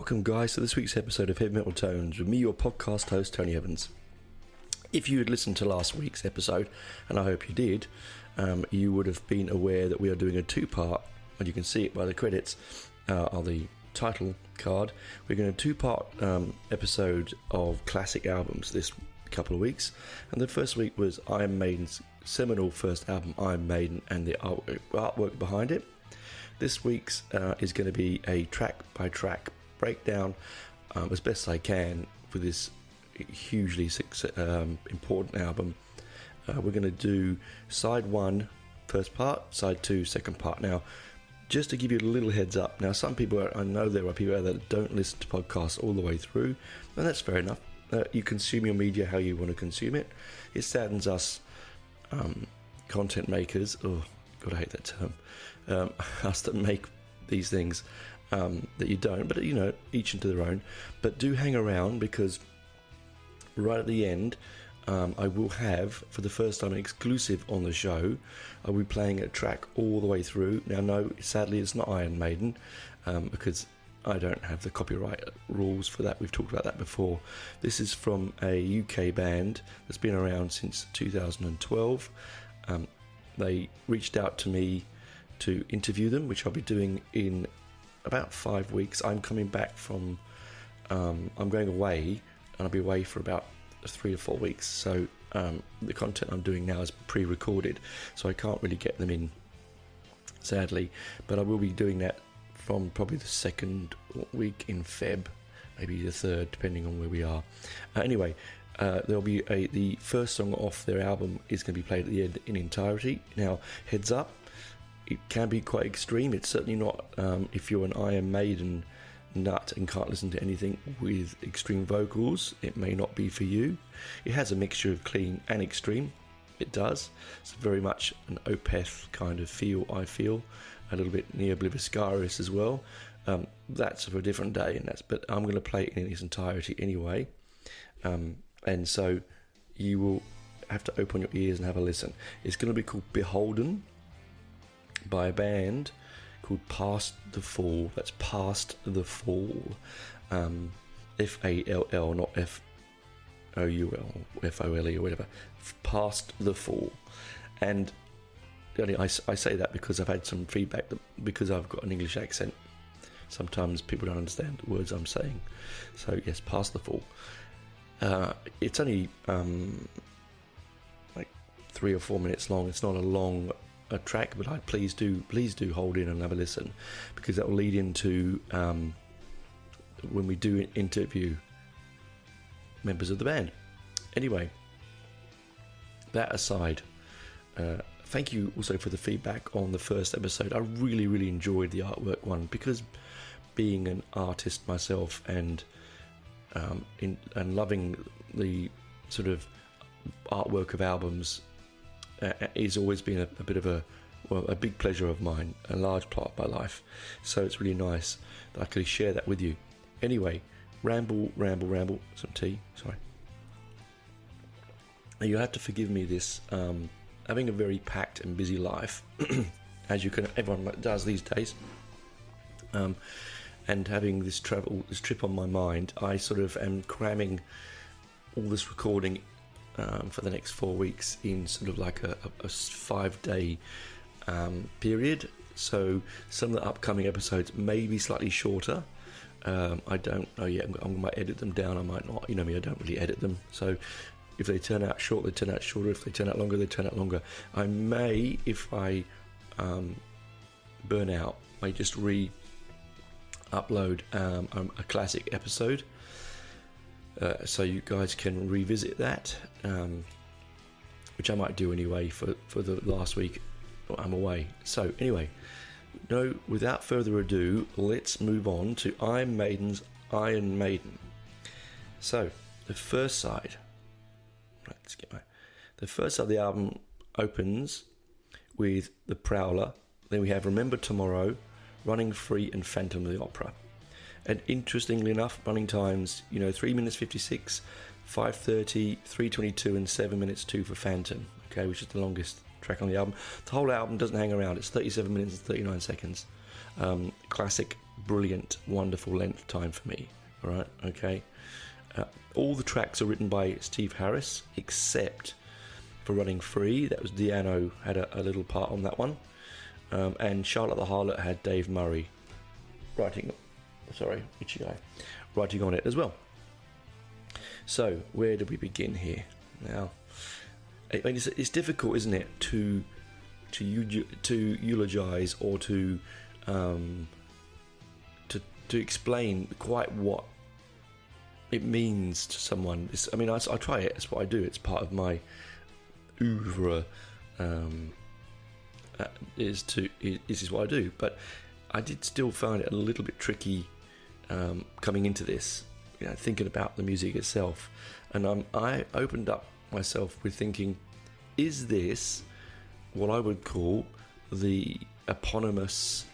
Welcome, guys, to this week's episode of Heavy Metal Tones with me, your podcast host, Tony Evans. If you had listened to last week's episode, and I hope you did, you would have been aware that we are doing a two-part, and you can see it by the credits or the title card. We're doing a two-part episode of classic albums this couple of weeks, and the first week was Iron Maiden's seminal first album, Iron Maiden, and the artwork behind it. This week's is going to be a track-by-track breakdown as best I can for this hugely important album. We're going to do side 1 first part, side 2 second part. Now, just to give you a little heads up, now some people, I know there are people out there that don't listen to podcasts all the way through, and that's fair enough. You consume your media how you want to consume it. It saddens us content makers, oh god, I hate that term, us that make these things, that you don't, but you know, each into their own. But do hang around, because right at the end, I will have, for the first time, an exclusive on the show. I'll be playing a track all the way through. Now, no, sadly, it's not Iron Maiden, because I don't have the copyright rules for that. We've talked about that before. This is from a UK band that's been around since 2012. They reached out to me to interview them, which I'll be doing in about 5 weeks. I'm coming back from, I'm going away, and I'll be away for about 3 to 4 weeks. So the content I'm doing now is pre-recorded, so I can't really get them in, sadly. But I will be doing that from probably the second week in Feb, maybe the third, depending on where we are. Anyway, there'll be the first song off their album is going to be played at the end in entirety. Now, heads up, it can be quite extreme. It's certainly not, if you're an Iron Maiden nut and can't listen to anything with extreme vocals, it may not be for you. It has a mixture of clean and extreme. It does. It's very much an Opeth kind of feel, I feel. A little bit Neobliviscaris as well. That's for a different day, but I'm going to play it in its entirety anyway. And so you will have to open your ears and have a listen. It's going to be called Beholden, by a band called Past the Fall. That's Past the Fall. F-A-L-L, not F-O-U-L, F-O-L-E or whatever. Past the Fall. And I say that because I've had some feedback that because I've got an English accent, sometimes people don't understand the words I'm saying. So yes, Past the Fall. It's only like 3 or 4 minutes long. It's not a long track, but please do hold in and have a listen, because that will lead into when we do interview members of the band. Anyway, that aside, thank you also for the feedback on the first episode. I really enjoyed the artwork one, because being an artist myself and loving the sort of artwork of albums has always been a bit of a big pleasure of mine, a large part of my life. So it's really nice that I could share that with you. Anyway, ramble, some tea, sorry. You'll have to forgive me this, having a very packed and busy life, as everyone does these days, and having this trip on my mind, I sort of am cramming all this recording for the next 4 weeks in sort of like a 5-day period. So some of the upcoming episodes may be slightly shorter. I don't know yet. I might edit them down, I might not. You know me, I don't really edit them. So if they turn out short, they turn out shorter. If they turn out longer, they turn out longer. I may, if I burn out, I just upload a classic episode, so you guys can revisit that, which I might do anyway for the last week I'm away. So anyway, without further ado, let's move on to Iron Maiden's Iron Maiden. So the first side, the first side of the album opens with The Prowler. Then we have Remember Tomorrow, Running Free, and Phantom of the Opera. And interestingly enough, running times, 3 minutes 56, 5:30, 3:22, and 7 minutes 2 for Phantom, okay, which is the longest track on the album. The whole album doesn't hang around. It's 37 minutes and 39 seconds. Classic brilliant, wonderful length time for me. All right, okay. All the tracks are written by Steve Harris, except for Running Free. That was Di'Anno had a little part on that one, and Charlotte the Harlot had Dave Murray writing on it as well. So where do we begin here? Now, I mean, it's difficult, isn't it, to eulogize or to explain quite what it means to someone. I mean, I try it. It's what I do. It's part of my oeuvre. This is what I do. But I did still find it a little bit tricky coming into this, thinking about the music itself. And I opened up myself with thinking, is this what I would call the eponymous,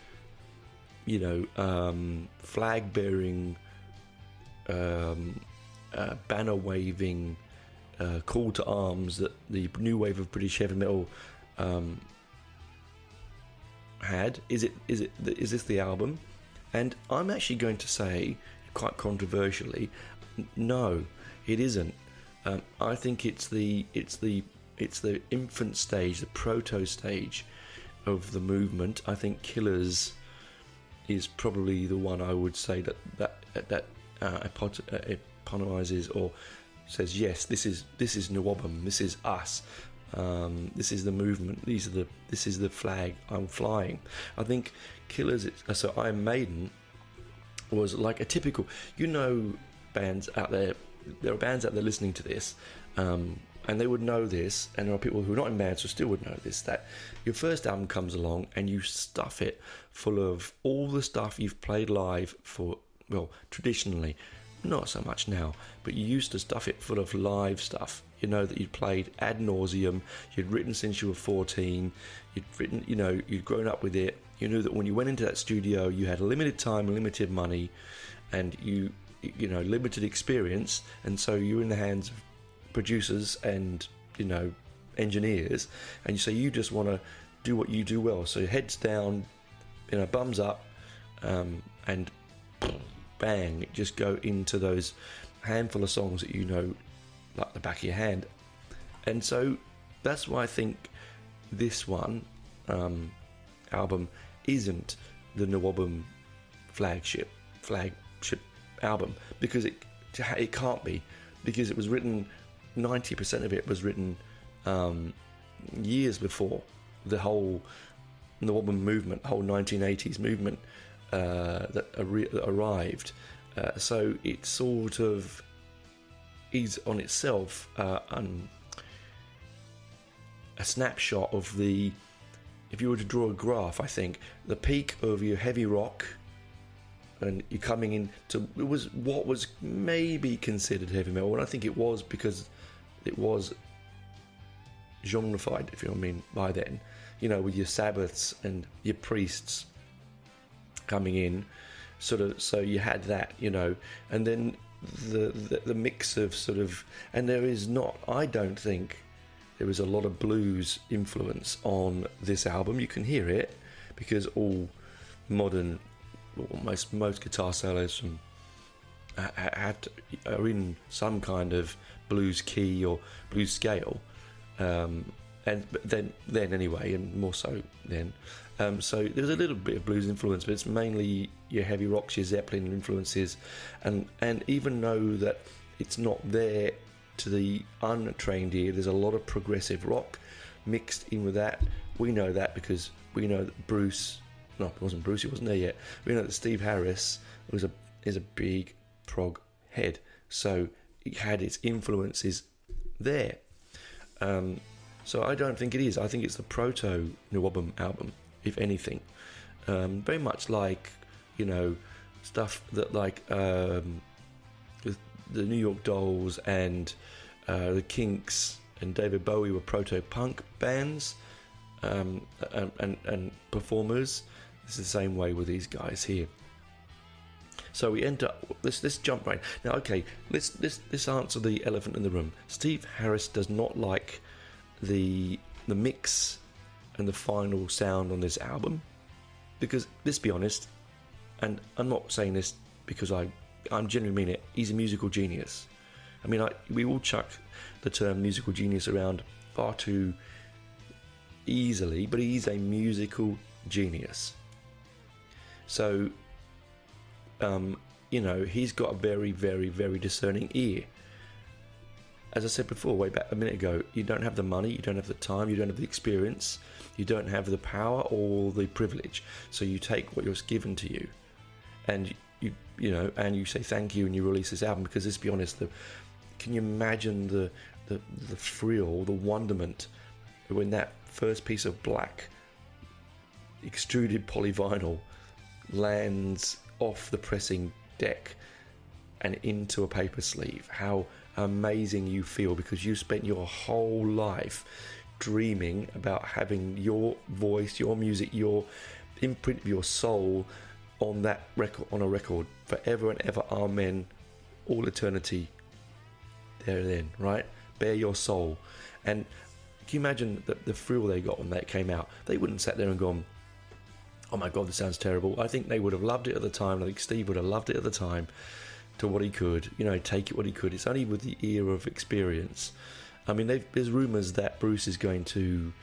flag-bearing, banner-waving call to arms that the new wave of British heavy metal had? Is this the album? And I'm actually going to say, quite controversially, no, it isn't. I think it's the infant stage, the proto stage of the movement. I think Killers is probably the one I would say that eponymizes or says, yes, this is Nwabum, this is us, this is the movement, this is the flag I'm flying. I think Killers, so Iron Maiden was like a typical, bands out there. There are bands out there listening to this, and they would know this, and there are people who are not in bands who still would know this, that your first album comes along and you stuff it full of all the stuff you've played live for, well, traditionally, not so much now, but you used to stuff it full of live stuff, that you'd played ad nauseum, you'd written since you were 14, you'd written, you'd grown up with it, you knew that when you went into that studio, you had limited time, limited money, and limited experience, and so you're in the hands of producers and engineers, and you just want to do what you do well. So heads down, bums up, and bang, just go into those handful of songs that like the back of your hand. And so that's why I think this one album isn't the Nwabum flagship album, because it can't be, because it was written, 90% of it was written years before the whole Nwabum movement, whole 1980s movement that arrived. So it sort of is on itself a snapshot of the, if you were to draw a graph, I think the peak of your heavy rock, and you're coming into, it was what was maybe considered heavy metal, and I think it was because it was genreified, if you know what I mean, by then, with your Sabbaths and your Priests coming in, sort of, so you had that, and then the mix of sort of, and there is not, I don't think there is a lot of blues influence on this album. You can hear it because all modern, most guitar solos are in some kind of blues key or blues scale, but then anyway, and more so then. So there's a little bit of blues influence, but it's mainly your heavy rocks, your Zeppelin influences, and even though that it's not there to the untrained ear, there's a lot of progressive rock mixed in with that. We know that because we know that it wasn't Bruce, he wasn't there yet. We know that Steve Harris is a big prog head, so it had its influences there. So I don't think it is. I think it's the proto Nwabum album, if anything. Very much like, stuff that like the New York Dolls and the Kinks and David Bowie were proto-punk bands and performers. It's the same way with these guys here. So we end up, let's jump right now. Okay, let's answer the elephant in the room. Steve Harris does not like the mix and the final sound on this album, because let's be honest, and I'm not saying this because I'm genuinely mean it, he's a musical genius. I mean, we all chuck the term musical genius around far too easily, but he's a musical genius. So, he's got a very, very, very discerning ear. As I said before, way back a minute ago, you don't have the money, you don't have the time, you don't have the experience, you don't have the power or the privilege. So you take what was given to you, and you say thank you, and you release this album. Because let's be honest, can you imagine the thrill, the wonderment when that first piece of black extruded polyvinyl lands off the pressing deck and into a paper sleeve? How amazing you feel, because you spent your whole life dreaming about having your voice, your music, your imprint of your soul on that record, on a record, forever and ever, amen, all eternity there then, right? Bare your soul. And can you imagine the thrill they got when that came out? They wouldn't sat there and gone, oh my god, this sounds terrible. I think they would have loved it at the time. I think Steve would have loved it at the time, to what he could, take it what he could. It's only with the ear of experience. I mean, there's rumours that Bruce is going to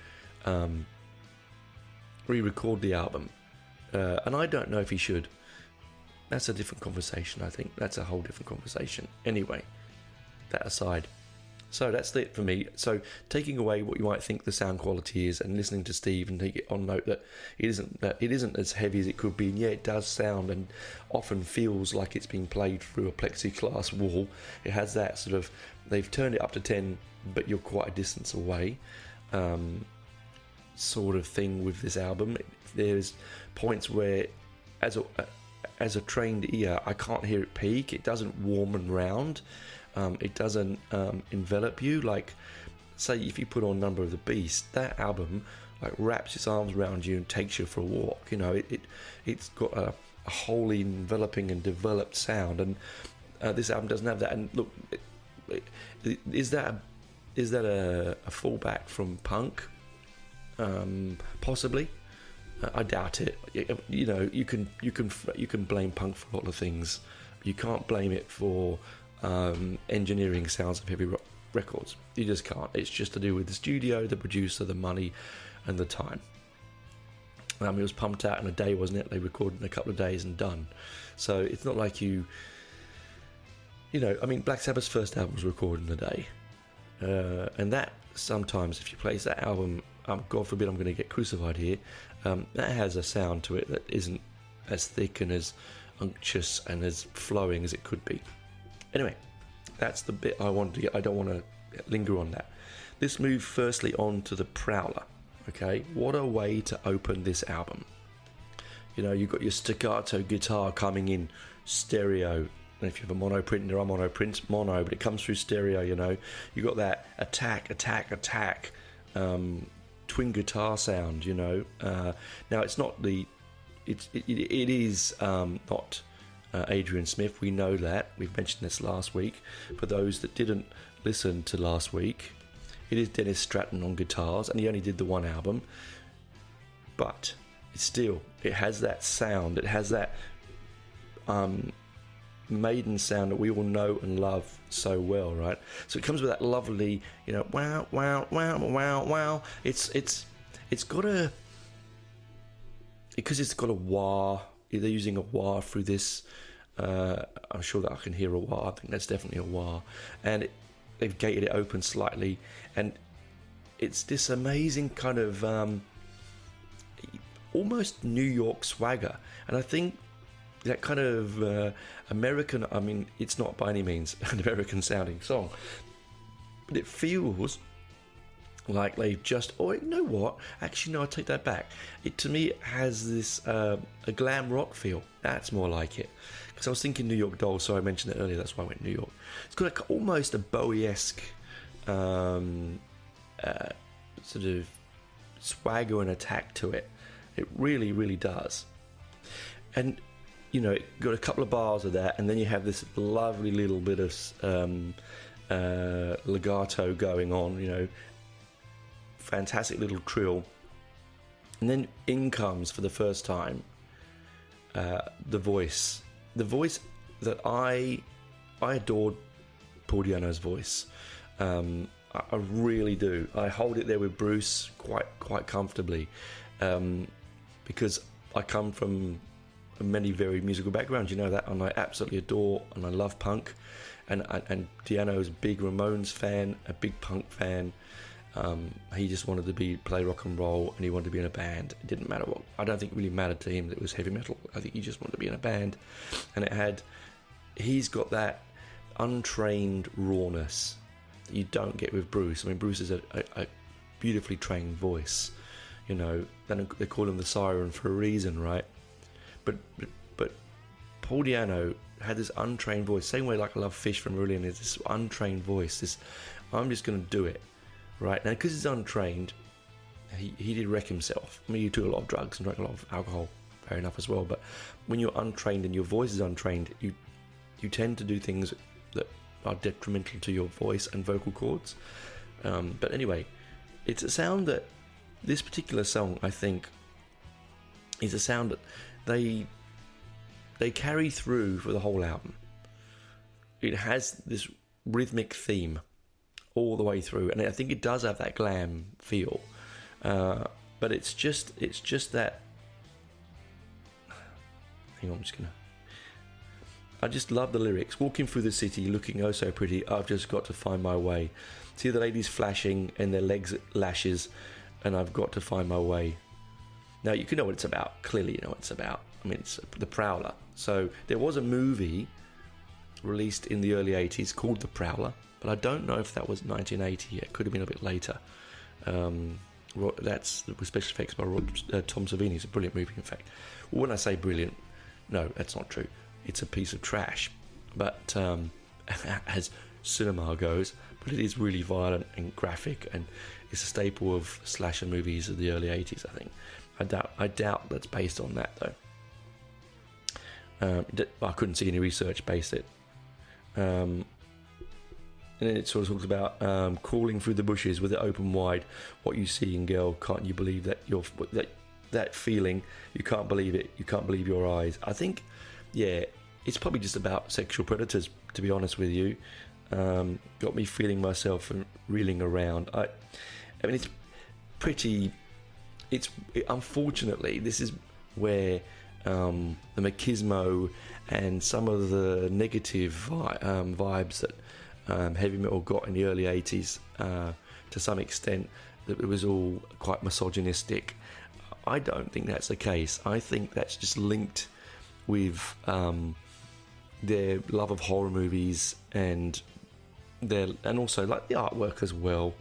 re-record the album, and I don't know if he should. That's a different conversation. I think that's a whole different conversation. Anyway, that aside. So that's it for me. So taking away what you might think the sound quality is, and listening to Steve, and take it on note that it isn't as heavy as it could be. And yeah, it does sound and often feels like it's being played through a plexiglass wall. It has that sort of, they've turned it up to 10, but you're quite a distance away, sort of thing with this album. There's points where, as a trained ear, I can't hear it peak. It doesn't warm and round. It doesn't envelop you. Like, say if you put on Number of the Beast, that album like wraps its arms around you and takes you for a walk. It's got a wholly enveloping and developed sound, and this album doesn't have that. And look, is that a fallback from punk? Possibly. I doubt it. You can blame punk for a lot of things. You can't blame it for engineering sounds of heavy rock records. You just can't. It's just to do with the studio, the producer, the money, and the time. It was pumped out in a day, wasn't it? They recorded in a couple of days and done. So it's not like Black Sabbath's first album was recorded in a day, and that sometimes, if you place that album, God forbid I'm going to get crucified here, that has a sound to it that isn't as thick and as unctuous and as flowing as it could be. Anyway, that's the bit I wanted to get. I don't want to linger on that. Let's move firstly on to the Prowler. Okay, what a way to open this album. You've got your staccato guitar coming in stereo. And if you have a mono print, there are mono prints, mono, but it comes through stereo. You've got that attack, twin guitar sound. Now it's not it is not Adrian Smith. We know that. We've mentioned this last week. For those that didn't listen to last week, it is Dennis Stratton on guitars, and he only did the one album. But it has that sound. It has that Maiden sound that we all know and love so well, right? So it comes with that lovely, wow, wow, wow, wow, wow. It's got a, because it's got a wah. They're using a wah through this. I'm sure that I can hear a wah. I think that's definitely a wah. And they've gated it open slightly. And it's this amazing kind of almost New York swagger. And I think that kind of American, it's not by any means an American sounding song, but it feels like they've just, you know what? Actually, no, I take that back. It, to me, it has this a glam rock feel. That's more like it. Because I was thinking New York Dolls, so I mentioned it earlier. That's why I went New York. It's got almost a Bowie-esque sort of swagger and attack to it. It really, really does. And it got a couple of bars of that, and then you have this lovely little bit of legato going on. Fantastic little trill, and then in comes for the first time the voice that I adored Paul Di'Anno's voice. I really do. I hold it there with Bruce quite comfortably, because I come from many very musical backgrounds, you know that, and I absolutely adore and I love punk, and Di'Anno's a big Ramones fan, a big punk fan. He just wanted to play rock and roll, and he wanted to be in a band. It didn't matter what. I don't think it really mattered to him that it was heavy metal. I think he just wanted to be in a band, and he's got that untrained rawness that you don't get with Bruce. I mean, Bruce is a beautifully trained voice, you know. They call him the Siren for a reason, right? But Paul Di'Anno had this untrained voice, same way like I love Fish from Marillion is this untrained voice. This, I'm just going to do it, right? Now, because he's untrained, he did wreck himself. I mean, he took a lot of drugs and drank a lot of alcohol, fair enough as well. But when you're untrained and your voice is untrained, you tend to do things that are detrimental to your voice and vocal cords. But anyway, it's a sound that this particular song, I think, is a sound that they carry through for the whole album. It has this rhythmic theme all the way through, and I think it does have that glam feel. But it's just that. Hang on, I just love the lyrics. Walking through the city, looking oh so pretty, I've just got to find my way. See the ladies flashing and their legs lashes, and I've got to find my way. Now, you can know what it's about. Clearly you know what it's about. I mean, it's The Prowler. So there was a movie released in the early 80s called The Prowler, but I don't know if that was 1980. It could have been a bit later. That's with special effects by Tom Savini. It's a brilliant movie, in fact. Well, when I say brilliant, no, that's not true. It's a piece of trash, but as cinema goes, but it is really violent and graphic, and it's a staple of slasher movies of the early 80s, I think. I doubt that's based on that, though. I couldn't see any research based it. And then it sort of talks about crawling through the bushes with it open wide. What you see, and girl, can't you believe that that feeling? You can't believe it. You can't believe your eyes. I think, yeah, it's probably just about sexual predators, to be honest with you. Got me feeling myself and reeling around. I mean, it's pretty. Unfortunately, this is where the machismo and some of the negative vibes that heavy metal got in the early 80s, to some extent, that it was all quite misogynistic. I don't think that's the case. I think that's just linked with their love of horror movies and also like the artwork as well.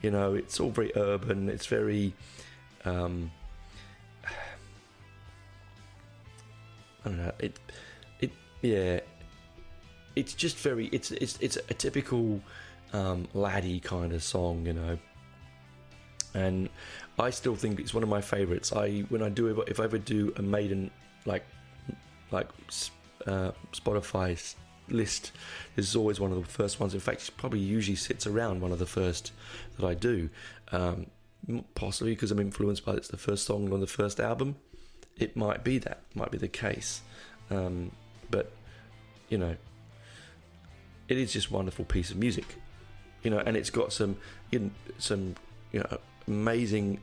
You know, it's all very urban. It's very I don't know. It's just very. It's a typical laddie kind of song, you know. And I still think it's one of my favourites. If I ever do a Maiden like Spotify list, this is always one of the first ones. In fact, it probably usually sits around one of the first that I do. Possibly because I'm influenced by it's the first song on the first album. It might be the case, but you know, it is just a wonderful piece of music, you know, and it's got some amazing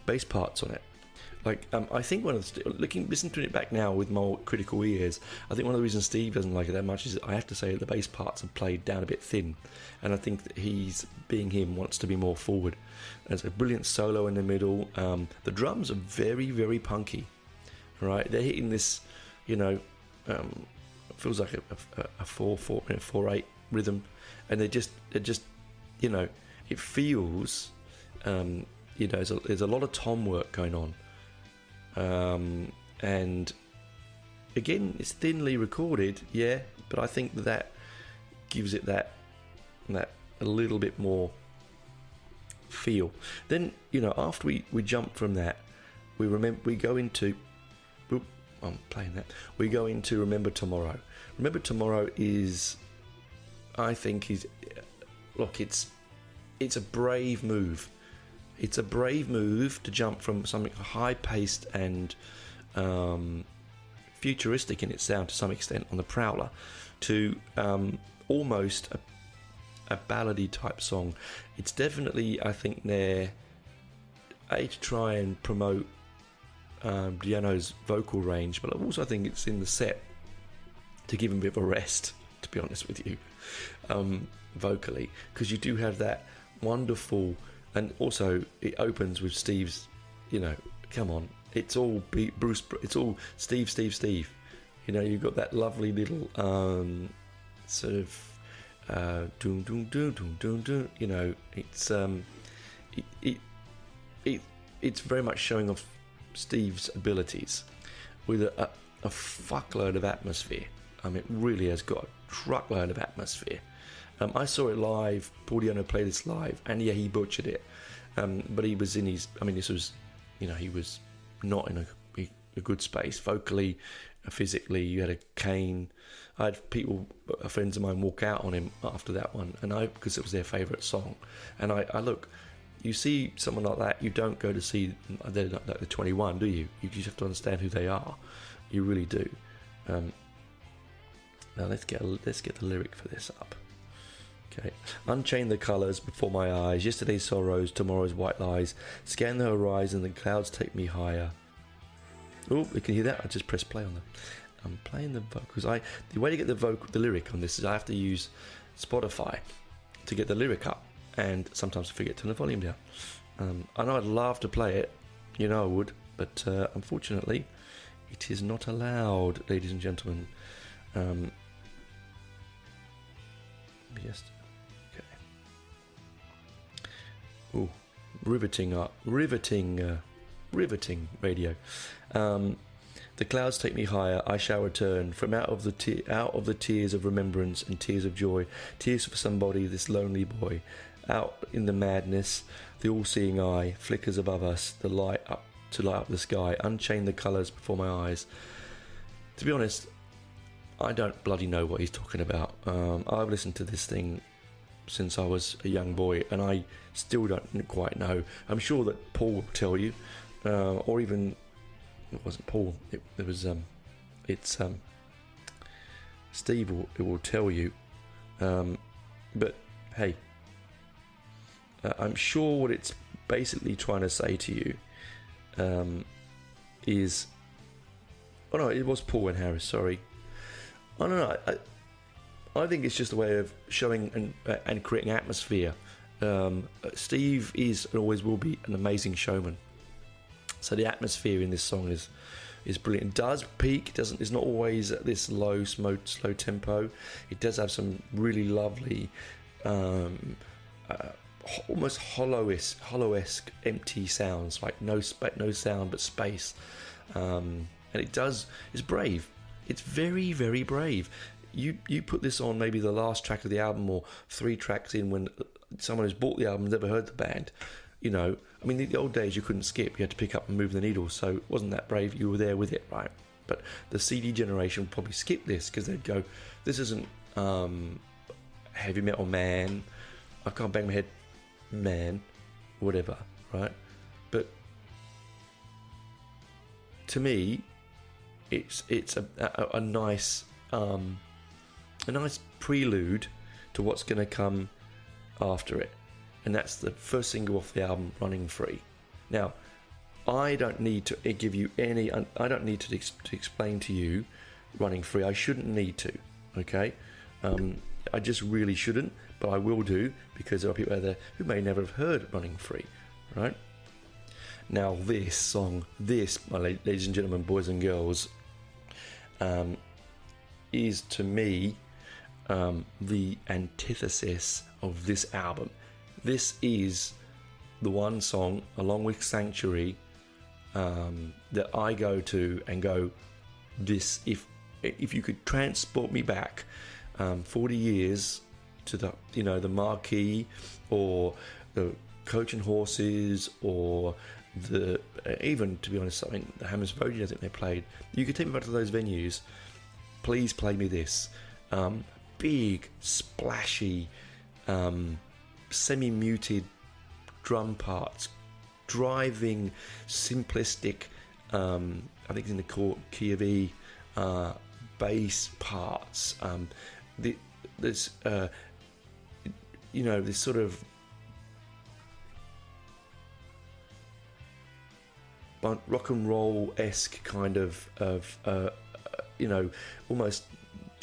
bass parts on it. Like I think listening to it back now with more critical ears, I think one of the reasons Steve doesn't like it that much is I have to say that the bass parts are played down a bit thin, and I think that he's, being him, wants to be more forward. There's a brilliant solo in the middle. The drums are very, very punky, right? They're hitting this, you know, feels like a 4/8 rhythm, and they're just you know, it feels you know, there's a lot of tom work going on. And again, it's thinly recorded, yeah, but I think that gives it that a little bit more feel. Then, you know, after we jump from that, we go into Remember Tomorrow. Remember Tomorrow is, I think, it's a brave move. It's a brave move to jump from something high-paced and futuristic in its sound to some extent on the Prowler, to almost a ballady type song. It's definitely, I think, there to try and promote Di'Anno's vocal range, but also I think it's in the set to give him a bit of a rest, to be honest with you, vocally, because you do have that wonderful, and also it opens with Steve's, come on, it's all Bruce, it's all Steve. You've got that lovely little sort of doom doom doom doom doom doom. It's very much showing off Steve's abilities with a fuckload of atmosphere. It really has got a truckload of atmosphere. I saw it live. Paul Di'Anno played this live, and yeah, he butchered it. But he was in his. This was, he was not in a good space vocally, physically. You had a cane. I had friends of mine, walk out on him after that one, and because it was their favourite song. And I look. You see someone like that, you don't go to see. They're not like the 21, do you? You just have to understand who they are. You really do. Now let's get the lyric for this up. Okay. Unchain the colours before my eyes. Yesterday's sorrows, tomorrow's white lies. Scan the horizon, the clouds take me higher. Oh, you can hear that? I just pressed play on them. I'm playing the vocals. The way to get the lyric on this is I have to use Spotify to get the lyric up, and sometimes I forget to turn the volume down. I know I'd love to play it, I would, but unfortunately, it is not allowed, ladies and gentlemen. Yes. Okay. Ooh, riveting radio. The clouds take me higher. I shall return from out of the tears of remembrance and tears of joy, tears for somebody, this lonely boy. Out in the madness, the all-seeing eye flickers above us, the light up to light up the sky. Unchain the colours before my eyes. To be honest, I don't bloody know what he's talking about. I've listened to this thing since I was a young boy, and I still don't quite know. I'm sure that Paul will tell you, or even it wasn't Paul. It's Steve will tell you. But hey, I'm sure what it's basically trying to say to you is. Oh no, it was Paul and Harris. Sorry. I don't know. I think it's just a way of showing and creating atmosphere. Steve is and always will be an amazing showman. So the atmosphere in this song is brilliant. It does peak. It's not always at this slow tempo. It does have some really lovely, almost hollow-esque empty sounds, like no sound but space. And it's brave. It's very, very brave. You put this on maybe the last track of the album or 3 tracks in when someone who's bought the album never heard the band. The old days you couldn't skip. You had to pick up and move the needle, so it wasn't that brave. You were there with it, right? But the CD generation would probably skip this because they'd go, this isn't heavy metal, man. I can't bang my head, man. Whatever, right? But to me, it's a nice prelude to what's going to come after it, and that's the first single off the album, Running Free. Now, I don't need to give you any. I don't need to explain to you Running Free. I shouldn't need to. Okay, I just really shouldn't, but I will do because there are people out there who may never have heard Running Free, right? Now, this song, my ladies and gentlemen, boys and girls, is to me the antithesis of this album. This is the one song, along with Sanctuary, that I go to and go, this, if you could transport me back 40 years to the Marquee or the Coach and Horses or even, to be honest, the Hammers Vogue, I think they played. You could take me back to those venues. Please play me this. Big, splashy, semi-muted drum parts, driving, simplistic I think it's in the key of E, bass parts. There's this sort of rock and roll-esque kind of almost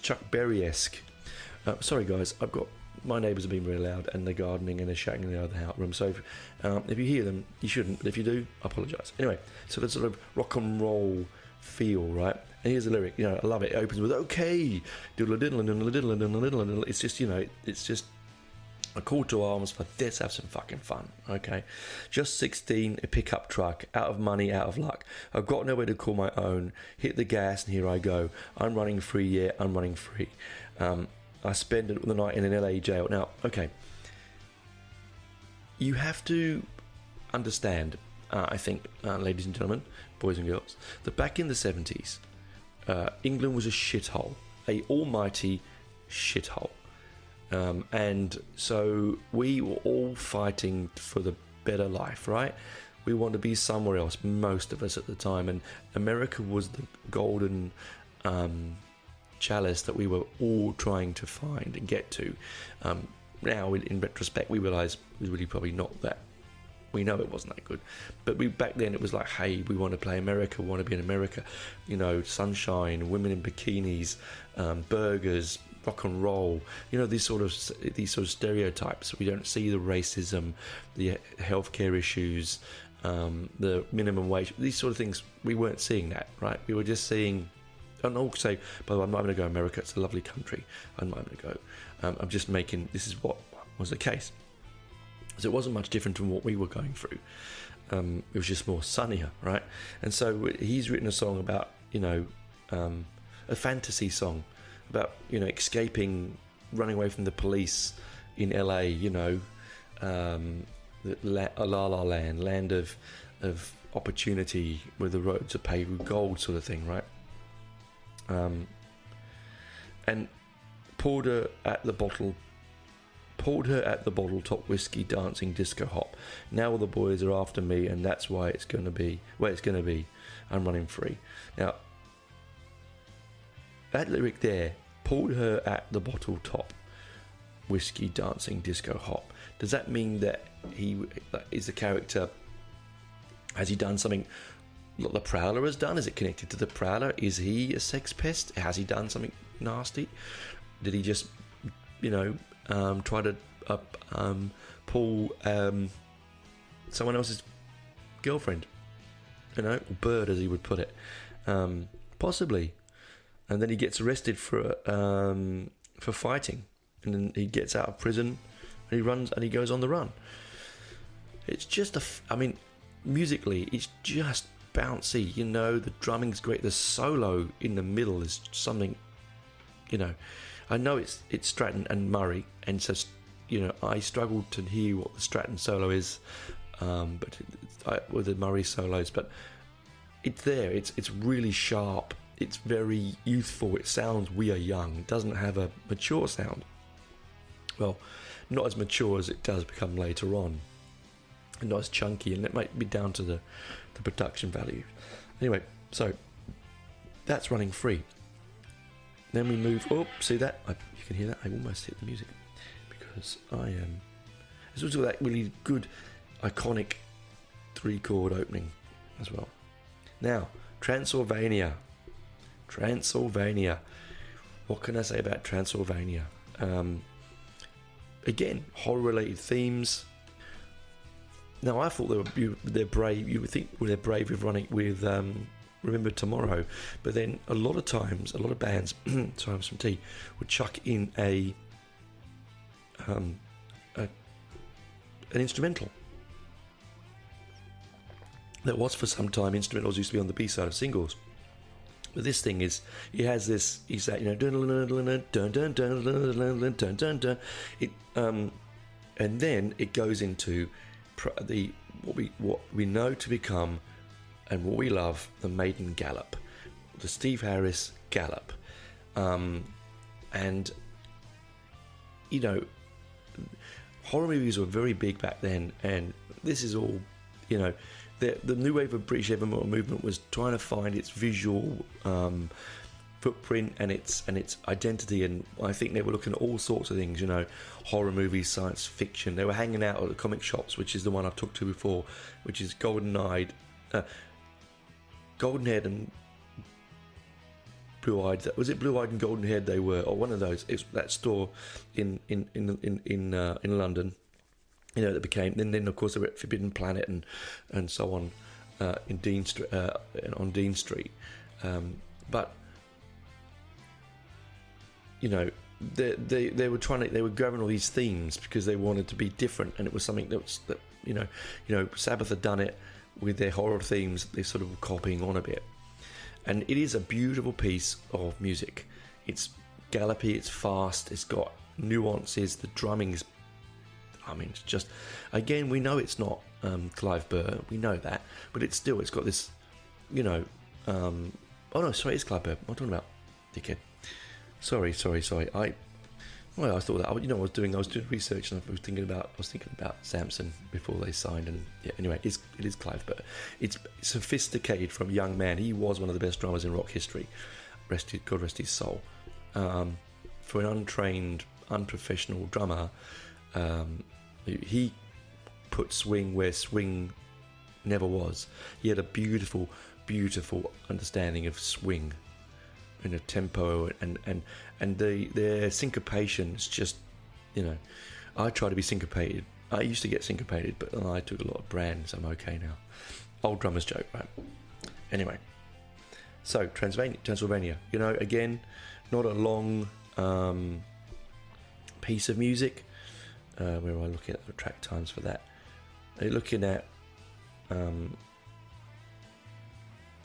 Chuck Berry-esque. Sorry guys, my neighbours have been really loud, and they're gardening and they're shouting in the other room, so if you hear them, you shouldn't, but if you do, I apologise. Anyway, so that sort of rock and roll feel, right? And here's the lyric, I love it. It opens with, okay, diddle-a-diddle-a-diddle-a-diddle-a-diddle. It's just, it's just a call to arms for let's have some fucking fun, okay? Just 16, a pickup truck, out of money, out of luck. I've got nowhere to call my own. Hit the gas and here I go. I'm running free, yeah, I'm running free. I spend the night in an LA jail. Now, okay, you have to understand, I think, ladies and gentlemen, boys and girls, that back in the 70s, England was a shithole, a almighty shithole. And so we were all fighting for the better life, right? We wanted to be somewhere else, most of us at the time, and America was the golden chalice that we were all trying to find and get to. Now, in retrospect, we realise it was really probably not that. We know it wasn't that good, but back then it was like, hey, we want to play America, we want to be in America, sunshine, women in bikinis, burgers, rock and roll, these sort of stereotypes. We don't see the racism, the healthcare issues, the minimum wage, these sort of things. We weren't seeing that, right? We were just seeing, and also, by the way, I'm not going to go to America, it's a lovely country, I'm not going to go. I'm just making, this is what was the case. So it wasn't much different from what we were going through. It was just more sunnier, right? And so he's written a song about, a fantasy song about, escaping, running away from the police in LA, La La Land, land of opportunity where the roads are paved with gold, sort of thing, right? And poured her at the bottle top whiskey, dancing disco hop. Now all the boys are after me, and that's why it's going to be where it's going to be. I'm running free. Now, that lyric there, poured her at the bottle top whiskey, dancing disco hop. Does that mean that he is the character? Has he done something like the Prowler has done? Is it connected to the Prowler? Is he a sex pest? Has he done something nasty? Did he just, try to pull someone else's girlfriend, or bird, as he would put it, possibly, and then he gets arrested for fighting, and then he gets out of prison and he runs and he goes on the run. It's just musically, it's just bouncy. The drumming's great. The solo in the middle is something. I know it's Stratton and Murray, and so I struggled to hear what the Stratton solo is, with the Murray solos, but it's there. It's really sharp. It's very youthful. It sounds we are young. It doesn't have a mature sound. Well, not as mature as it does become later on, and not as chunky, and it might be down to the production value. Anyway, so that's Running Free. Then we move. Oh, see that? You can hear that. I almost hit the music because I am. It's also that really good, iconic 3-chord opening as well. Now, Transylvania. What can I say about Transylvania? Again, horror-related themes. Now, I thought they're brave. You would think they're brave with running with. Remember Tomorrow, but then a lot of times, a lot of bands, sorry, I'm some tea, would chuck in an instrumental. That was for some time. Instrumentals used to be on the B-side of singles, but this thing is, it has this. Is that it, and then it goes into what we know to become. And what we love, the Maiden Gallop, the Steve Harris Gallop. And, horror movies were very big back then, and this is all, the new wave of British heavy metal movement was trying to find its visual footprint and its identity, and I think they were looking at all sorts of things, horror movies, science fiction. They were hanging out at the comic shops, which is the one I've talked to before, which is golden-haired and blue-eyed. Was it blue-eyed and golden-haired they were, or one of those? It's that store in London, that became. Then of course they were at Forbidden Planet and so on in Dean Street, on Dean Street, but they were they were grabbing all these themes because they wanted to be different, and it was something that Sabbath had done it with their horror themes. They sort of were copying on a bit. And it is a beautiful piece of music. It's gallopy, it's fast, it's got nuances, the drumming's, it's just, again, we know it's not Clive Burr, we know that, but it's got this, oh no, sorry, it's Clive Burr, what am I talking about, dickhead? Sorry, I thought that, I was doing research, and I was thinking about Samson before they signed, and yeah, anyway, it is Clive Burr. It's sophisticated from a young man. He was one of the best drummers in rock history. God rest his soul. For an untrained, unprofessional drummer, he put swing where swing never was. He had a beautiful, beautiful understanding of swing, tempo, and their syncopation is just, I try to be syncopated. I used to get syncopated, but I took a lot of brands. I'm okay now. Old drummer's joke, right? Anyway, so Transylvania. Again, not a long piece of music. Where am I looking at the track times for that? They're looking at. Oh,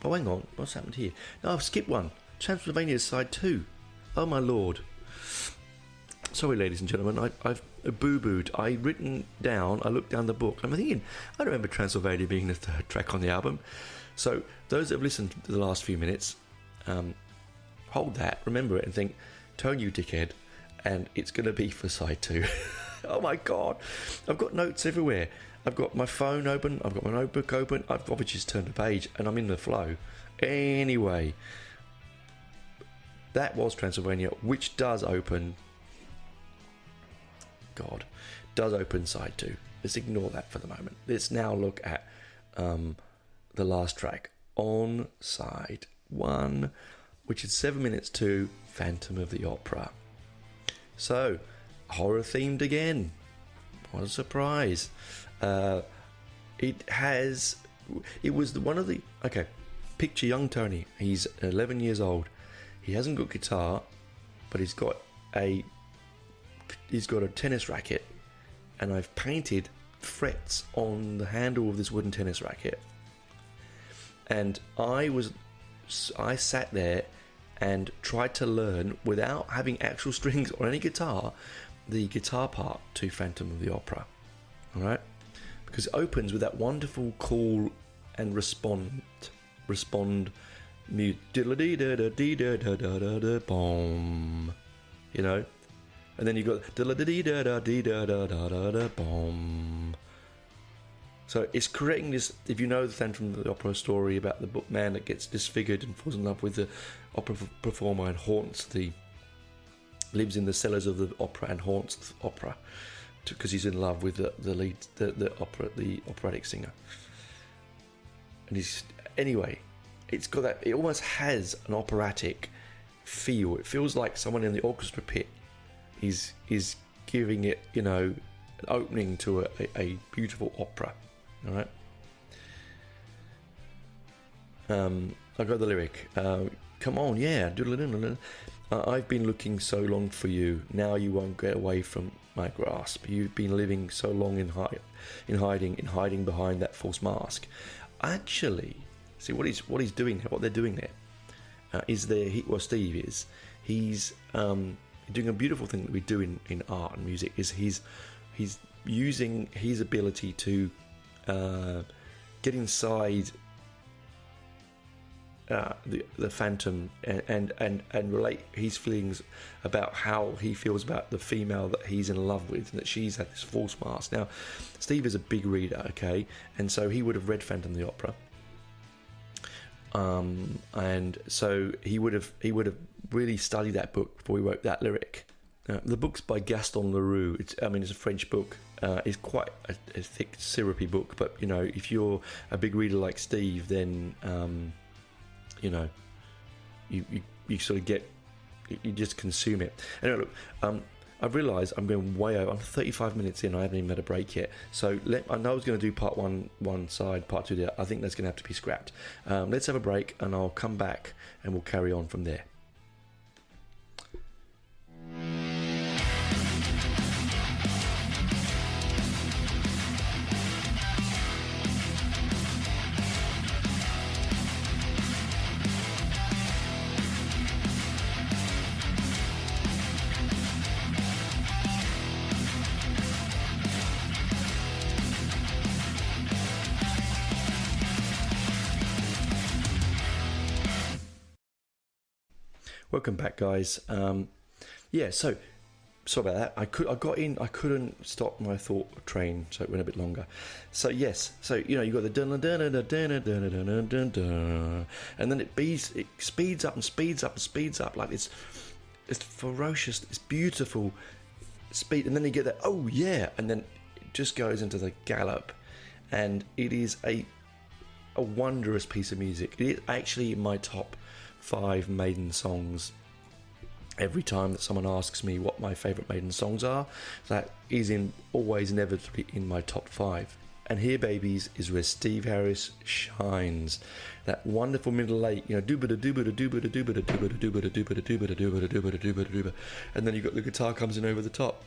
hang on. What's happened here? No, I've skipped one. Transylvania side 2. Oh my lord. Sorry, ladies and gentlemen, I've boo-booed. I looked down the book. I'm thinking, I remember Transylvania being the third track on the album. So those that have listened to the last few minutes, hold that, remember it, and think, Tone, you dickhead, and it's going to be for side 2. Oh my god, I've got notes everywhere. I've got my phone open, I've got my notebook open, I've obviously just turned the page, and I'm in the flow. Anyway, that was Transylvania, which does open side 2. Let's ignore that for the moment. Let's now look at the last track on side 1, which is 7 minutes to Phantom of the Opera. So, horror themed again. What a surprise. Picture young Tony. He's 11 years old. He hasn't got guitar, but he's got a tennis racket, and I've painted frets on the handle of this wooden tennis racket. And I sat there and tried to learn, without having actual strings or any guitar, the guitar part to Phantom of the Opera. All right, because it opens with that wonderful call and respond mute, boom, and then you got boom. So it's creating this. If you know the Phantom of the Opera story about the man that gets disfigured and falls in love with the opera performer and lives in the cellars of the opera and haunts the opera because he's in love with the operatic singer. And it's got that. It almost has an operatic feel. It feels like someone in the orchestra pit is giving it, an opening to a beautiful opera. All right. I got the lyric. Come on, yeah. I've been looking so long for you. Now you won't get away from my grasp. You've been living so long in hiding behind that false mask. Actually, see what he's doing. What they're doing there Steve is. He's doing a beautiful thing that we do in art and music. Is he's using his ability to get inside the Phantom and relate his feelings about how he feels about the female that he's in love with, and that she's had this false mask. Now, Steve is a big reader, okay, and so he would have read Phantom the Opera, and so he would have really studied that book before he wrote that lyric. The book's by Gaston Leroux. It's a French book. It's quite a thick, syrupy book, but you know, if you're a big reader like Steve, then you know, you sort of get, you just consume it. Anyway, look, I've realised I'm going way over. I'm 35 minutes in. I haven't even had a break yet. So I know I was going to do part one side, part two. I think that's going to have to be scrapped. Let's have a break, and I'll come back and we'll carry on from there. Welcome back, guys. Yeah, so sorry about that. I got in. I couldn't stop my thought train, so it went a bit longer. So yes, so you know, you got the dun dun dun dun dun dun dun dun dun, and then it speeds up and speeds up and speeds up like it's ferocious, it's beautiful speed, and then you get that oh yeah, and then it just goes into the gallop, and it is a wondrous piece of music. It is actually in my top 5 Maiden songs. Every time that someone asks me what my favourite Maiden songs are, that is always inevitably in my top 5. And Here Babies is where Steve Harris shines. That wonderful middle eight, you know, doobada doobada doobada doobada doobada doobada doobada doobada doobada doobada doobada doobada, and then you got the guitar comes in over the top,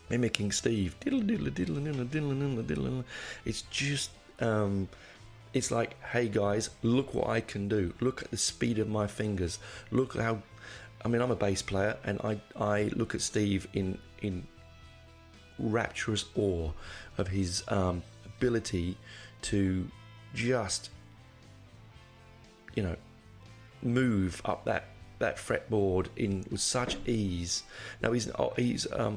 mimicking Steve. Diddle diddle diddle diddle diddle diddle. It's just it's like, hey guys, look what I can do. Look at the speed of my fingers. Look how, I mean, I'm a bass player, and I look at Steve in rapturous awe of his ability to just, you know, move up that fretboard with such ease. Now he's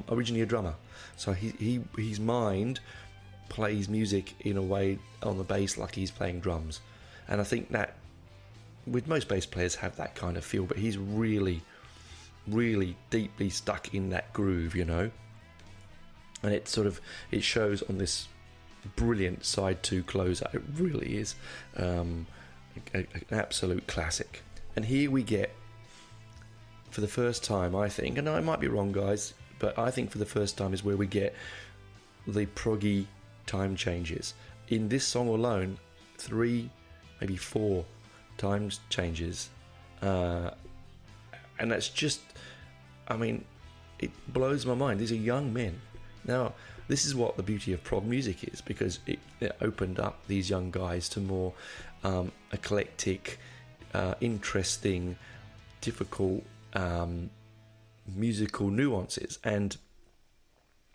originally a drummer, so his mind plays music in a way on the bass like he's playing drums, and I think that with most bass players have that kind of feel, but he's really deeply stuck in that groove, you know, and it shows on this brilliant side 2 closer. It really is an absolute classic. And here we get, for the first time, I think, and I might be wrong guys, but I think for the first time is where we get the proggy time changes. In this song alone, 3, maybe 4 times changes, and that's just, I mean, it blows my mind. These are young men. Now, this is what the beauty of prog music is, because it opened up these young guys to more eclectic, interesting, difficult musical nuances, and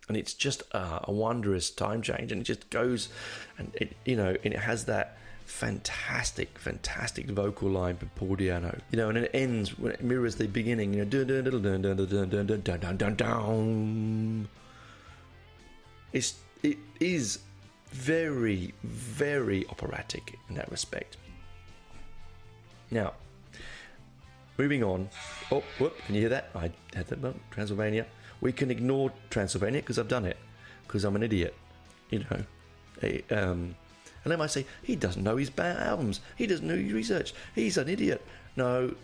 it's just a wondrous time change, and it just goes, and it has that fantastic vocal line by Paul Di'Anno, you know, and it ends when it mirrors the beginning, you know, dun dun dun dun dun dun dun dun dun dun dun dun. It is very, very operatic in that respect. Now, moving on. Oh, whoop! Can you hear that? I had that moment. Transylvania. We can ignore Transylvania because I've done it, because I'm an idiot, you know. And they might say, he doesn't know his albums, he doesn't know his research, he's an idiot. No,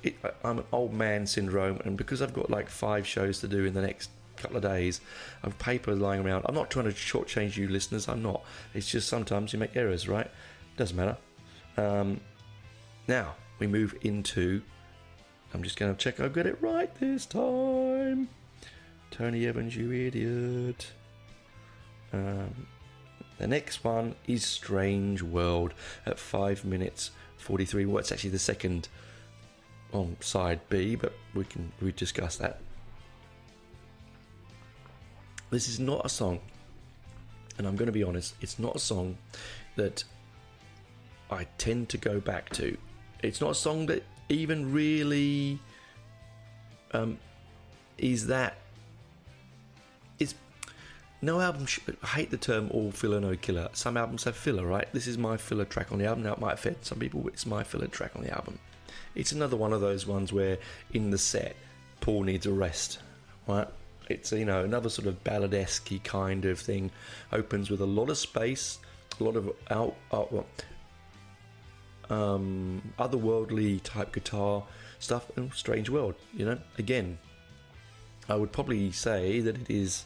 I'm an old man syndrome, and because I've got like 5 shows to do in the next couple of days, I've paper lying around. I'm not trying to shortchange you listeners, I'm not. It's just sometimes you make errors, right? Doesn't matter. Now, we move into, I'm just going to check I've got it right this time. Tony Evans, you idiot. The next one is Strange World at 5 minutes 43. Well, it's actually the second on side B, but we discuss that. This is not a song, and I'm going to be honest, it's not a song that I tend to go back to It's not a song that even really is that. It's no album. I hate the term all filler, no killer. Some albums have filler, right? This is my filler track on the album. Now it might offend some people, but it's my filler track on the album. It's another one of those ones where in the set, Paul needs a rest, right? It's, you know, another sort of ballad-esque kind of thing. Opens with a lot of space, a lot of otherworldly type guitar stuff, and Strange World, you know. Again, I would probably say that it is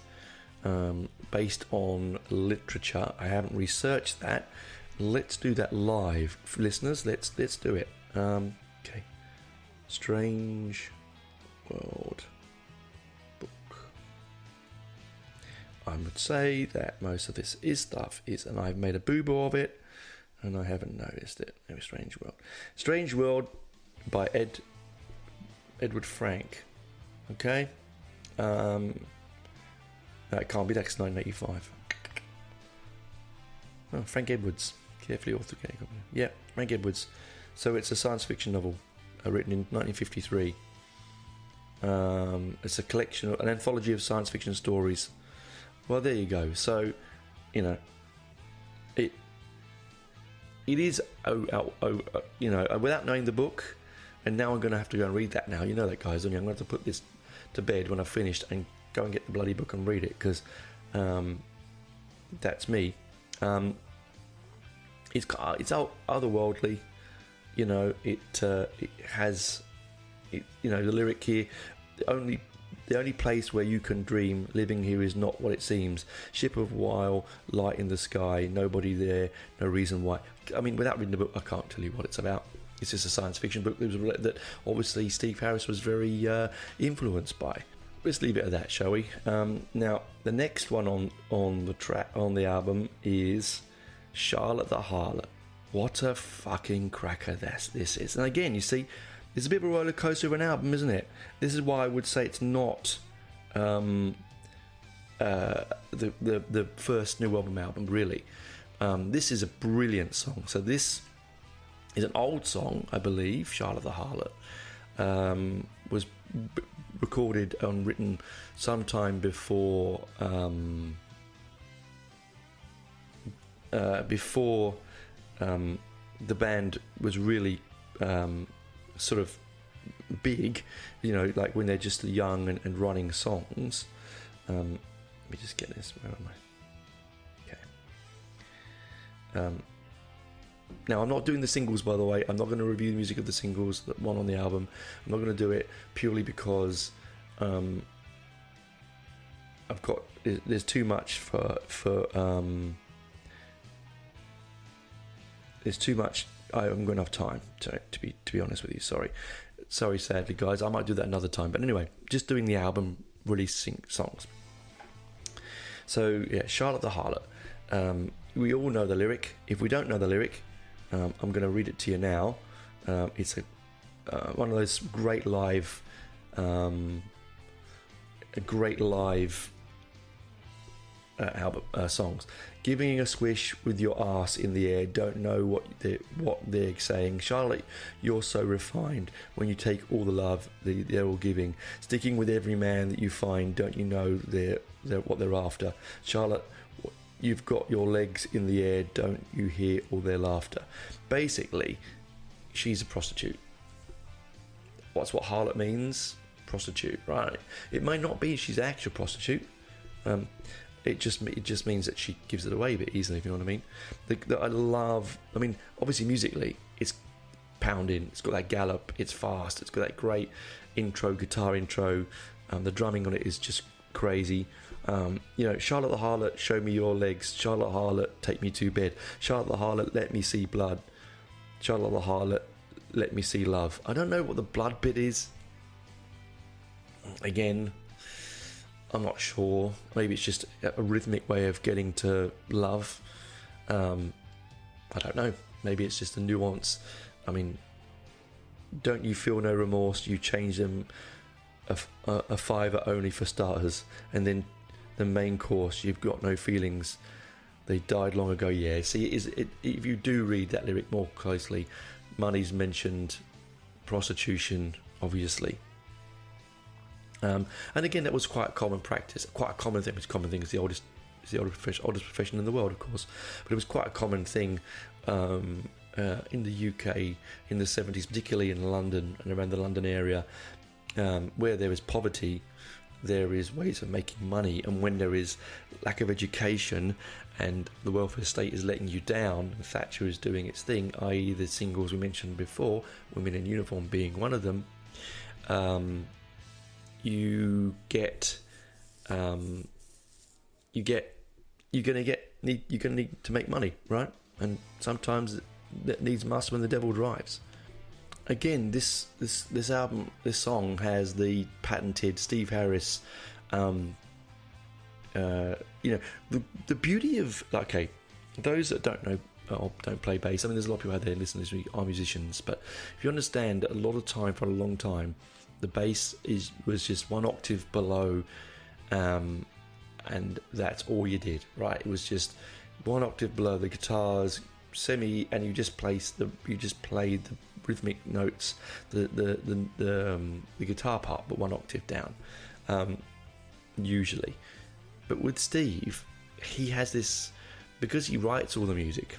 based on literature. I haven't researched that. Let's do that live, listeners. Let's do it. Okay, Strange World book. I would say that most of this is, and I've made a boo-boo of it, and I haven't noticed it. Maybe Strange World. Strange World by Edward Frank. Okay. That can't be, that's 1985. Oh, Frank Edwards. Carefully authenticated. Yeah, Frank Edwards. So it's a science fiction novel written in 1953. It's a collection, an anthology of science fiction stories. Well, there you go. So, you know, it is, you know, without knowing the book, and now I'm going to have to go and read that now. You know that, guys, and I'm going to have to put this to bed when I've finished and go and get the bloody book and read it, because that's me. It's otherworldly, you know. It has, you know, the lyric here. The only place where you can dream, living here is not what it seems. Ship of while, light in the sky, nobody there, no reason why. I mean, without reading the book, I can't tell you what it's about. It's just a science fiction book that obviously Steve Harris was very influenced by. Let's leave it at that, shall we? Now, the next one on the track on the album is Charlotte the Harlot. What a fucking cracker this is. And again, you see, it's a bit of a roller coaster of an album, isn't it? This is why I would say it's not the first new album, really. This is a brilliant song. So this is an old song, I believe. Charlotte the Harlot was recorded and written sometime before the band was really sort of big, you know, like when they're just young and running songs. Let me just get this. Where am I? Okay. Now, I'm not doing the singles, by the way. I'm not going to review the music of the singles, that one on the album. I'm not going to do it purely because there's too much there's too much. I haven't got enough time to be honest with you. Sorry, sadly, guys. I might do that another time. But anyway, just doing the album releasing songs. So yeah, Charlotte the Harlot. We all know the lyric. If we don't know the lyric, I'm going to read it to you now. It's one of those great live album songs. Giving a squish with your ass in the air, don't know what they're saying. Charlotte, you're so refined when you take all the love they're all giving. Sticking with every man that you find, don't you know they're what they're after. Charlotte, you've got your legs in the air, don't you hear all their laughter? Basically, she's a prostitute. What's what harlot means? Prostitute, right? It may not be she's an actual prostitute. It just means that she gives it away a bit easily, if you know what I mean. I mean, obviously musically, it's pounding. It's got that gallop. It's fast. It's got that great guitar intro. The drumming on it is just crazy. You know, Charlotte the Harlot, show me your legs. Charlotte the Harlot, take me to bed. Charlotte the Harlot, let me see blood. Charlotte the Harlot, let me see love. I don't know what the blood bit is. Again, I'm not sure. Maybe it's just a rhythmic way of getting to love. I don't know. Maybe it's just a nuance. I mean, don't you feel no remorse? You change them a fiver only for starters, and then the main course, you've got no feelings. They died long ago. Yeah. See, if you do read that lyric more closely, money's mentioned, prostitution, obviously. And again, that was quite a common practice, quite a common thing. It's a common thing. It's the oldest profession in the world, of course, but it was quite a common thing in the UK in the 70s, particularly in London and around the London area, where there is poverty. There is ways of making money, and when there is lack of education and the welfare state is letting you down, and Thatcher is doing its thing, i.e. the singles we mentioned before, Women in Uniform being one of them, you're gonna need to make money, right? And sometimes that needs must when the devil drives. Again, this album, this song has the patented Steve Harris. The beauty of, okay, those that don't know or don't play bass. I mean, there's a lot of people out there listening to this who are musicians, but if you understand, a lot of time, for a long time, the bass was just one octave below, and that's all you did, right? It was just one octave below the guitars, and you just played the rhythmic notes, the guitar part, but one octave down, usually. But with Steve, he has this, because he writes all the music.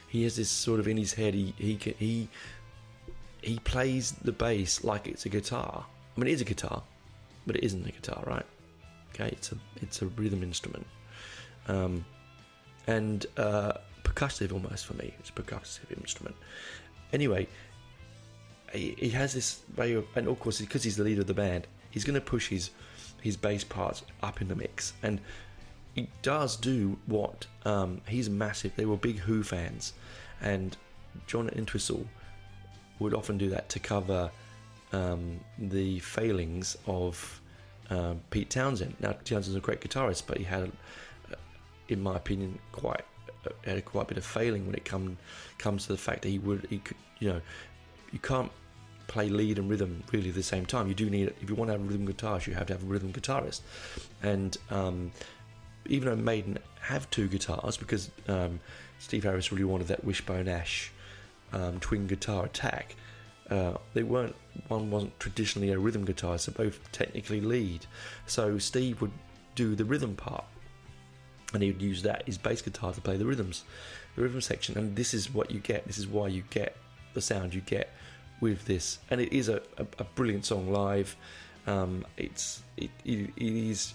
He has this sort of in his head. He plays the bass like it's a guitar. I mean, it is a guitar, but it isn't a guitar, right? Okay, it's a rhythm instrument, and percussive almost for me. It's a percussive instrument. Anyway, he has this way of, and of course because he's the leader of the band, he's going to push his bass parts up in the mix, and he does do what he's massive. They were big Who fans, and John Entwistle would often do that to cover the failings of Pete Townsend. Now, Townsend's a great guitarist, but he had, in my opinion, quite a bit of failing when it comes to the fact that he could, you can't play lead and rhythm really at the same time. You do need, if you want to have a rhythm guitarist, you have to have a rhythm guitarist. And even though Maiden have two guitars, because Steve Harris really wanted that Wishbone Ash twin guitar attack, one wasn't traditionally a rhythm guitar, so both technically lead. So Steve would do the rhythm part, and he would use his bass guitar to play the rhythm section. And this is what you get. This is why you get the sound you get with this. And it is a brilliant song live. It is,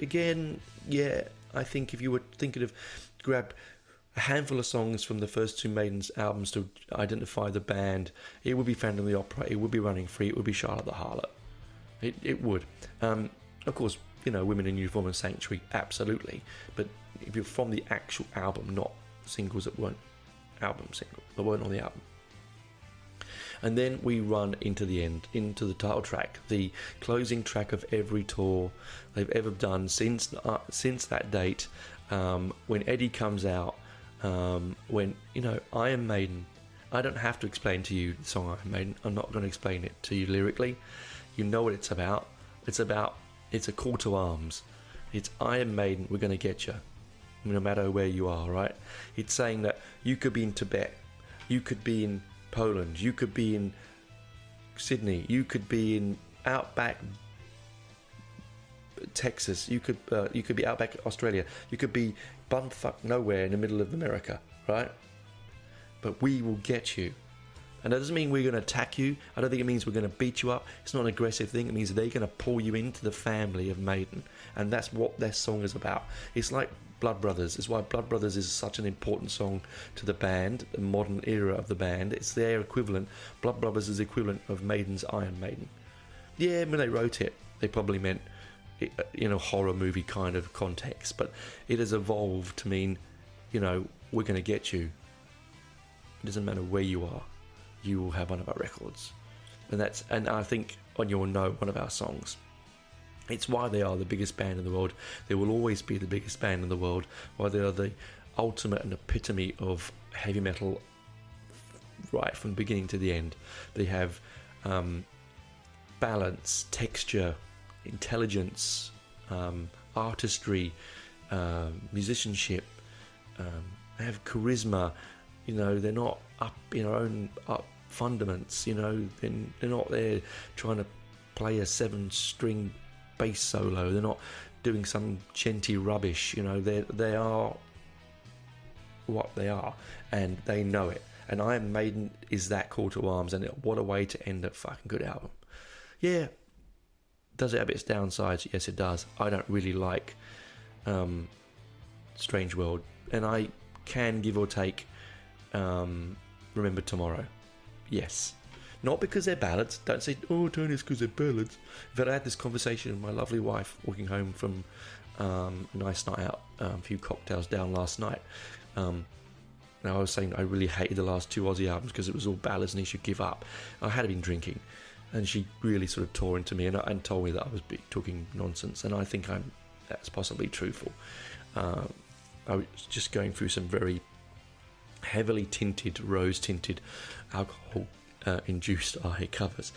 again, yeah, I think if you were thinking of grab a handful of songs from the first two Maiden's albums to identify the band, it would be Phantom of the Opera, it would be Running Free, it would be Charlotte the Harlot. It would. Of course, Women in Uniform and Sanctuary, absolutely. But if you're from the actual album, not singles that weren't on the album. And then we run into the end, into the title track, the closing track of every tour they've ever done since that date, when Eddie comes out, when, Iron Maiden, I don't have to explain to you the song Iron Maiden. I'm not going to explain it to you lyrically. You know what it's about. It's a call to arms. It's Iron Maiden, we're going to get you, no matter where you are, right? It's saying that you could be in Tibet, you could be in Poland, you could be in Sydney, you could be in outback Texas, you could be outback Australia, you could be bumfuck nowhere in the middle of America, right? But we will get you. And that doesn't mean we're going to attack you. I don't think it means we're going to beat you up. It's not an aggressive thing. It means they're going to pull you into the family of Maiden. And that's what their song is about. It's like Blood Brothers. It's why Blood Brothers is such an important song to the band, the modern era of the band. It's their equivalent. Blood Brothers is the equivalent of Maiden's Iron Maiden. Yeah, when they wrote it, they probably meant it in a horror movie kind of context. But it has evolved to mean, we're going to get you. It doesn't matter where you are. You will have one of our records, and I think on Your Know, one of our songs. It's why they are the biggest band in the world. They will always be the biggest band in the world. Why they are the ultimate and epitome of heavy metal, right from beginning to the end. They have balance, texture, intelligence, artistry, musicianship. They have charisma. You know, they're not up in our own up fundaments. You know, they're not there trying to play a 7-string bass solo. They're not doing some chanty rubbish. You know, they are what they are, and they know it. And Iron Maiden is that call to arms, and what a way to end a fucking good album. Yeah, does it have its downsides? Yes, it does. I don't really like Strange World, and I can give or take Remember Tomorrow. Yes. Not because they're ballads. Don't say, oh, Tony, it's because they're ballads. In fact, I had this conversation with my lovely wife walking home from a nice night out, a few cocktails down last night. Now, I was saying I really hated the last 2 Aussie albums because it was all ballads and he should give up. I had been drinking, and she really sort of tore into me and told me that I was talking nonsense, and I think that's possibly truthful. I was just going through some very heavily tinted, rose-tinted, alcohol-induced eye covers.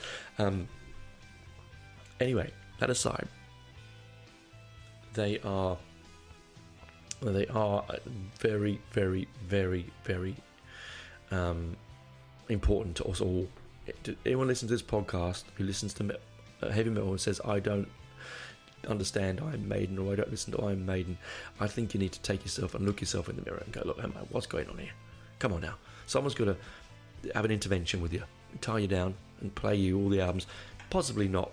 Anyway, that aside, they are very, very, very, very important to us all. Anyone listens to this podcast who listens to heavy metal and says, I don't understand Iron Maiden, or I don't listen to Iron Maiden, I think you need to take yourself and look yourself in the mirror and go, look, man, what's going on here? Come on now. Someone's got to have an intervention with you, tie you down and play you all the albums, possibly not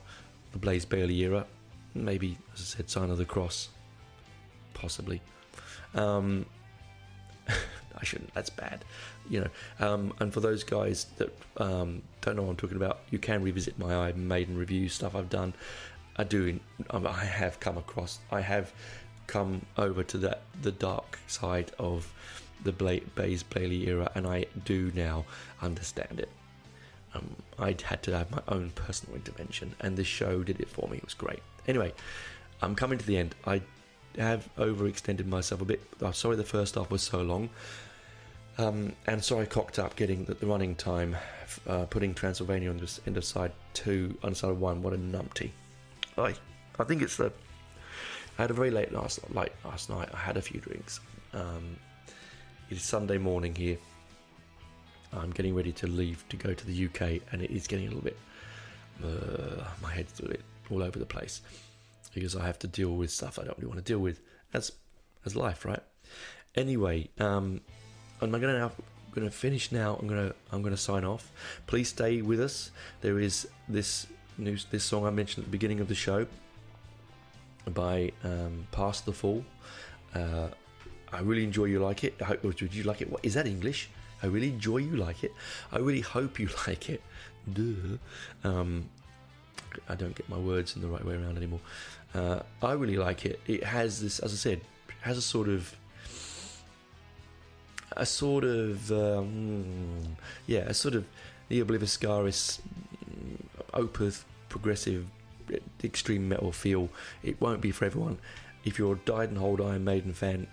the Blaze Bayley era, maybe, as I said, Sign of the Cross, possibly. I shouldn't, that's bad, you know. And for those guys that don't know what I'm talking about, you can revisit my Iron Maiden review stuff I've done. I have come over to the dark side of the Blaze Bayley era, and I do now understand it. I had to have my own personal intervention, and this show did it for me. It was great. Anyway, I'm coming to the end. I have overextended myself a bit. I'm sorry the first half was so long, and sorry I cocked up getting the running time, putting Transylvania on the end of side 2 on side 1. What a numpty. I think it's I had a very late last night. I had a few drinks. It's Sunday morning here. I'm getting ready to leave to go to the UK, and it is getting a little bit my head's a little bit all over the place because I have to deal with stuff I don't really want to deal with, as life, right? Anyway, I'm going to finish now. I'm going to sign off. Please stay with us. There is this song I mentioned at the beginning of the show by Past the Fall. I really enjoy you like it. Would you like it? What is that, English? I really enjoy you like it. I really hope you like it. Duh. I don't get my words in the right way around anymore. I really like it. It has this, as I said, has a sort of Neo Obliviscaris, Opeth, progressive, extreme metal feel. It won't be for everyone. If you're a dyed-and-all Iron Maiden fan,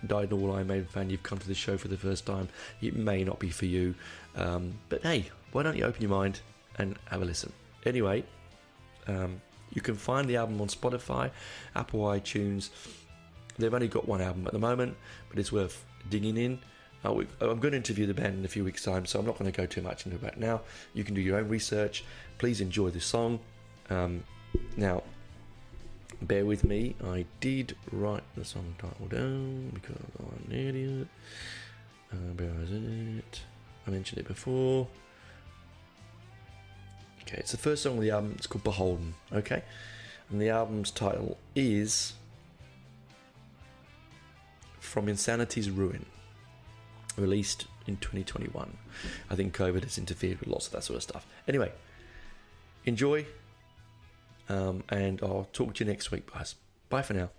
you've come to the show for the first time, it may not be for you. But hey, why don't you open your mind and have a listen? Anyway, you can find the album on Spotify, Apple iTunes. They've only got one album at the moment, but it's worth digging in. I'm going to interview the band in a few weeks' time, so I'm not going to go too much into it now. You can do your own research. Please enjoy this song. Now, bear with me. I did write the song title down because I'm an idiot. Where is it? I mentioned it before. Okay, it's the first song of the album. It's called Beholden. Okay, and the album's title is From Insanity's Ruin, released in 2021. I think COVID has interfered with lots of that sort of stuff. Anyway, enjoy, and I'll talk to you next week, guys. Bye for now.